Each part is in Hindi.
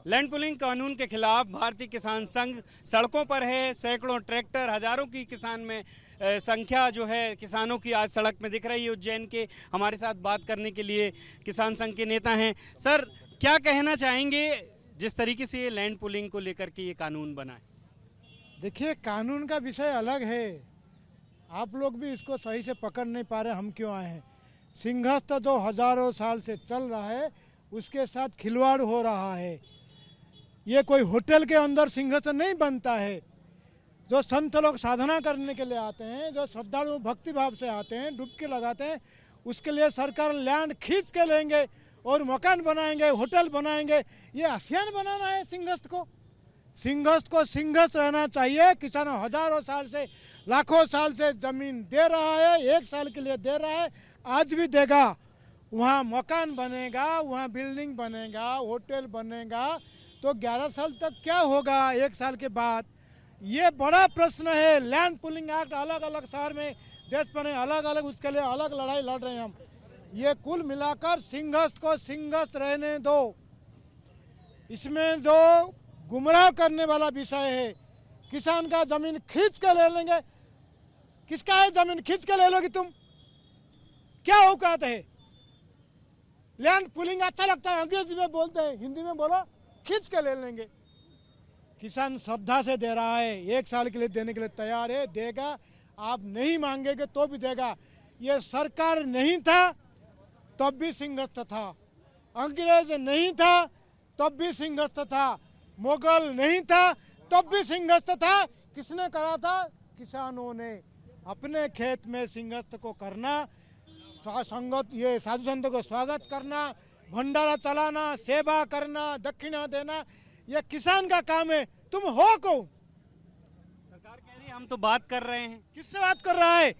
लैंड पुलिंग कानून के खिलाफ भारतीय किसान संघ सड़कों पर है। सैकड़ों ट्रैक्टर, हजारों की किसान में संख्या जो है किसानों की आज सड़क में दिख रही है उज्जैन के। हमारे साथ बात करने के लिए किसान संघ के नेता हैं। सर, क्या कहना चाहेंगे जिस तरीके से ये लैंड पुलिंग को लेकर के ये कानून बना है? देखिए, कानून का विषय अलग है, आप लोग भी इसको सही से पकड़ नहीं पा रहे। हम क्यों आए हैं? सिंहस्थ जो हजारों साल से चल रहा है उसके साथ खिलवाड़ हो रहा है। ये कोई होटल के अंदर सिंहस्थ नहीं बनता है। जो संत लोग साधना करने के लिए आते हैं, जो श्रद्धालु भक्ति भाव से आते हैं, डुबकी लगाते हैं, उसके लिए सरकार लैंड खींच के लेंगे और मकान बनाएंगे, होटल बनाएंगे। ये आसियान बनाना है सिंहस्थ को। सिंहस्थ को सिंहस्थ रहना चाहिए। किसानों हजारों साल से, लाखों साल से जमीन दे रहा है, 1 साल के लिए दे रहा है, आज भी देगा। वहाँ मकान बनेगा, वहाँ बिल्डिंग बनेगा, होटल बनेगा, तो 11 साल तक क्या होगा 1 साल के बाद? ये बड़ा प्रश्न है। लैंड पुलिंग एक्ट अलग अलग शहर में देश पर अलग अलग, उसके लिए अलग लड़ाई लड़ रहे हैं हम। ये कुल मिलाकर सिंहस्थ को सिंहस्थ रहने दो। इसमें जो गुमराह करने वाला विषय है, किसान का जमीन खींच के ले लेंगे। किसका है जमीन? खींच के ले लोगी तुम? क्या औकात है? लैंड पुलिंग अच्छा लगता है, अंग्रेजी में बोलते हैं, हिंदी में बोलो, खींच के ले लेंगे। किसान श्रद्धा से दे रहा है, 1 साल के लिए देने के लिए तैयार है, देगा। आप नहीं मांगेंगे तो भी देगा। ये सरकार नहीं था तब भी सिंहस्थ था, अंग्रेज नहीं था तब भी सिंहस्थ था, मुगल नहीं था तब भी सिंहस्थ था। किसने करा था? किसानों ने। अपने खेत में सिंहस्थ को करना, संगत ये साधु संतों को स्वागत करना, भंडारा चलाना, सेवा करना, दक्षिणा देना, ये किसान का काम है। तुम हो कौन? सरकार कह रही है हम तो बात कर रहे हैं। किससे बात कर रहा है?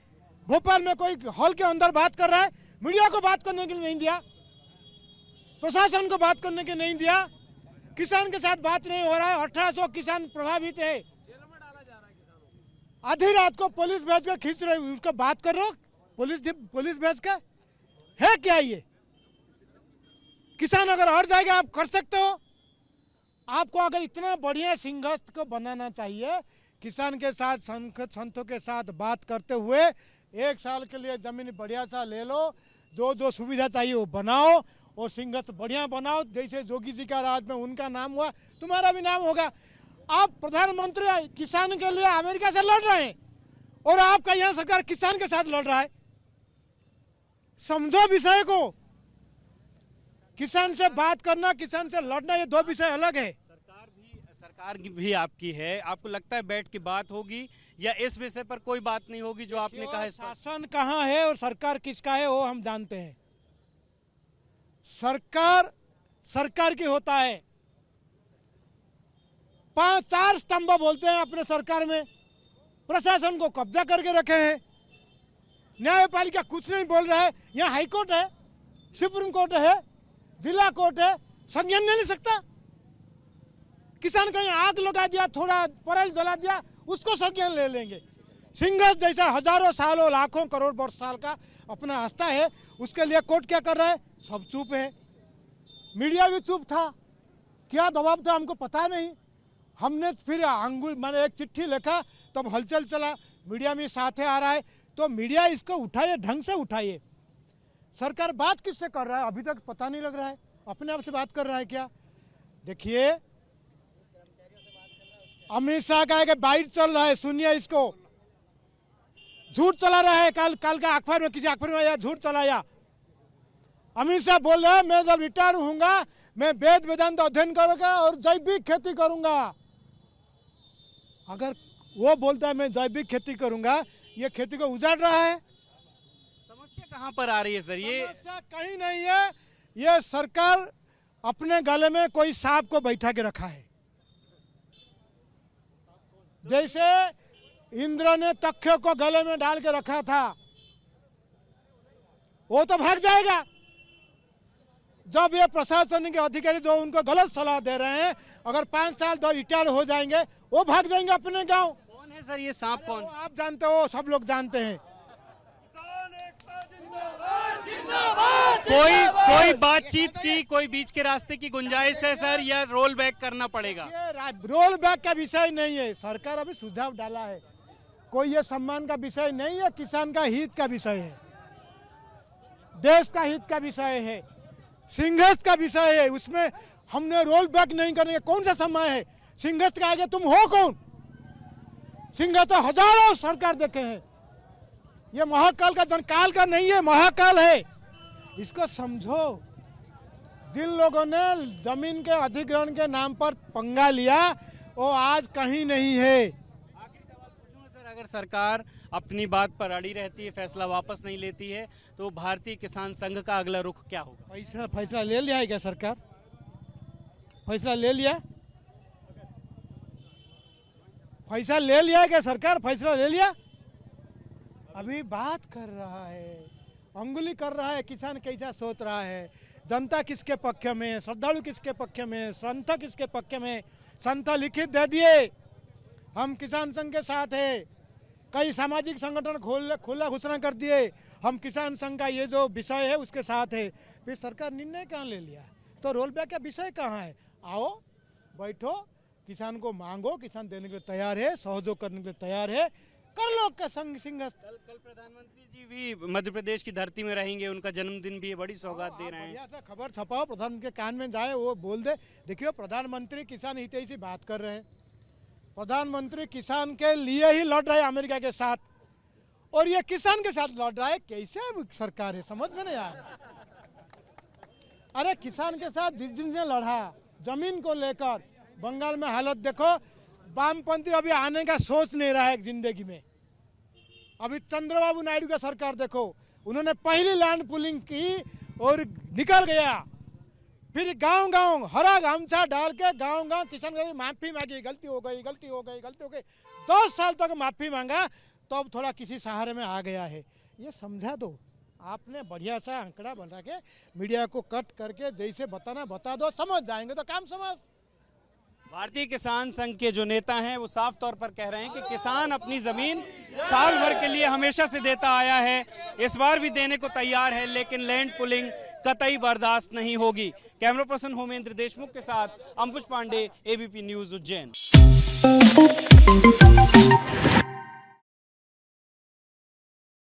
भोपाल में कोई हॉल के अंदर बात कर रहा है? मीडिया को बात करने के लिए नहीं दिया, प्रशासन को बात करने के लिए नहीं दिया, किसान के साथ बात नहीं हो रहा है। 1800 किसान प्रभावित है। आधी रात को पुलिस भेज के खींच रहे, उसको बात कर रहे हो? पुलिस भेज के है क्या ये? किसान अगर हट जाएगा आप कर सकते हो? आपको अगर इतना बढ़िया सिंहस्थ को बनाना चाहिए, किसान के साथ संतों के साथ बात करते हुए 1 साल के लिए जमीन बढ़िया सा ले लो, जो जो सुविधा चाहिए वो बनाओ और सिंहस्थ बढ़िया बनाओ। जैसे जोगी जी का राज में उनका नाम हुआ, तुम्हारा भी नाम होगा। आप प्रधानमंत्री किसान के लिए अमेरिका से लड़ रहे हैं और आपका यहाँ सरकार किसान के साथ लड़ रहा है। समझो विषय को। किसान से बात करना, किसान से लड़ना, ये 2 विषय अलग है। सरकार भी आपकी है, आपको लगता है बैठ के बात होगी या इस विषय पर कोई बात नहीं होगी जो आपने कहा? शासन कहाँ है और सरकार किसका है वो हम जानते हैं। सरकार की होता है। 5-4 स्तंभ बोलते हैं अपने सरकार में। प्रशासन को कब्जा करके रखे हैं। न्यायपालिका कुछ नहीं बोल रहा है। यहाँ हाईकोर्ट है, सुप्रीम कोर्ट है, जिला कोर्ट है, संज्ञान नहीं ले सकता। किसान कहीं आग लगा दिया, थोड़ा पराली जला दिया, उसको संज्ञान ले लेंगे। सिंहस्थ जैसा हजारों सालों, लाखों करोड़ वर्ष साल का अपना आस्था है, उसके लिए कोर्ट क्या कर रहा है? सब चुप है। मीडिया भी चुप था। क्या दबाव था हमको पता नहीं। हमने फिर मैंने एक चिट्ठी लिखा, तब हलचल चला, मीडिया में साथे आ रहा है, तो मीडिया इसको उठाइए, ढंग से उठाइए। सरकार बात किससे कर रहा है अभी तक पता नहीं लग रहा है। अपने आप से बात कर रहा है क्या? देखिए, अमित शाह का एक बाइट चल रहा है, सुनिए इसको। झूठ चला रहा है। कल का अखबार में, किसी अखबार में आया, झूठ चलाया। अमित शाह बोल रहे हैं मैं जब रिटायर होऊंगा मैं वेद वेदांत अध्ययन करूंगा और जैविक खेती करूंगा। अगर वो बोलता है मैं जैविक खेती करूंगा, ये खेती को उजाड़ रहा है। समस्या कहाँ पर आ रही है सर? ये समस्या कहीं नहीं है। ये सरकार अपने गले में कोई सांप को बैठा के रखा है। जैसे इंद्र ने तख्य को गले में डाल के रखा था, वो तो भाग जाएगा। जब ये प्रशासनिक अधिकारी जो उनको गलत सलाह दे रहे हैं, अगर 5 साल तो रिटायर हो जाएंगे, वो भाग जाएंगे अपने गांव। कौन है सर ये सांप? कौन? आप जानते हो, सब लोग जानते हैं। कोई बातचीत की, कोई बीच के रास्ते की गुंजाइश है सर, या रोल बैक करना पड़ेगा? ये रोल बैक का विषय नहीं है, सरकार अभी सुझाव डाला है, कोई ये सम्मान का विषय नहीं है, किसान का हित का विषय है, देश का हित का विषय है, संघर्ष का विषय है। उसमें हमने रोल बैक नहीं करने का कौन सा समय है? संघर्ष के आगे तुम हो कौन? संघर्ष तो हजारों सरकार देखे हैं, ये महाकाल का जनकाल का नहीं है, महाकाल है, इसको समझो। जिन लोगों ने जमीन के अधिग्रहण के नाम पर पंगा लिया वो आज कहीं नहीं है। आखिरी सवाल पूछूं सर, अगर सरकार अपनी बात पर अड़ी रहती है, फैसला वापस नहीं लेती है, तो भारतीय किसान संघ का अगला रुख क्या होगा? फैसला ले लिया है क्या सरकार? फैसला ले लिया? फैसला ले लिया है क्या सरकार? फैसला ले लिया? अभी बात कर रहा है, अंगुली कर रहा है, किसान कैसा सोच रहा है, जनता किसके पक्ष में है, श्रद्धालु किसके पक्ष में है, संत किसके पक्ष में। संत लिखित दे दिए हम किसान संघ के साथ है, कई सामाजिक संगठन खुला घोषणा कर दिए हम किसान संघ का ये जो विषय है उसके साथ है। फिर सरकार निर्णय कहाँ ले लिया? तो रोल बैक का विषय कहाँ है? आओ बैठो, किसान को मांगो, किसान देने के लिए तैयार है, सहयोग करने के लिए तैयार है, कर लो का संघ संघर्ष। कल प्रधानमंत्री जी भी मध्य प्रदेश की धरती में रहेंगे, उनका जन्मदिन भी है, बड़ी सौगात दे रहे हैं। बढ़िया सा खबर छपाओ, प्रधानमंत्री के कान में जाए, वो बोल दे। देखियो प्रधानमंत्री किसान हितैषी बात कर रहे हैं, प्रधानमंत्री किसान के लिए ही लड़ रहे हैं अमेरिका के साथ, और ये किसान के साथ लड़ रहा है। कैसे सरकार है, समझ में नहीं आ रहा। अरे किसान के साथ जिस दिन से लड़ा जमीन को लेकर, बंगाल में हालत देखो, वामपंथी अभी आने का सोच नहीं रहा है जिंदगी में। अभी चंद्रबाबू नायडू का सरकार देखो, उन्होंने पहली लैंड पुलिंग की और निकल गया, फिर गांव गांव हरा गामछा डाल के गांव गांव किसान को माफी मांगी, गलती हो गई, गलती हो गई, गलती हो गई, 10 साल तक माफी मांगा, तो अब थोड़ा किसी सहारे में आ गया है। ये समझा दो, आपने बढ़िया सा आंकड़ा बना के मीडिया को कट करके जैसे बताना बता दो, समझ जाएंगे तो काम समझ। भारतीय किसान संघ के जो नेता हैं वो साफ तौर पर कह रहे हैं कि किसान अपनी जमीन साल भर के लिए हमेशा से देता आया है, इस बार भी देने को तैयार है, लेकिन लैंड पुलिंग कतई बर्दाश्त नहीं होगी। कैमरा पर्सन होमेंद्र देशमुख के साथ अंकुश पांडे, एबीपी न्यूज उज्जैन।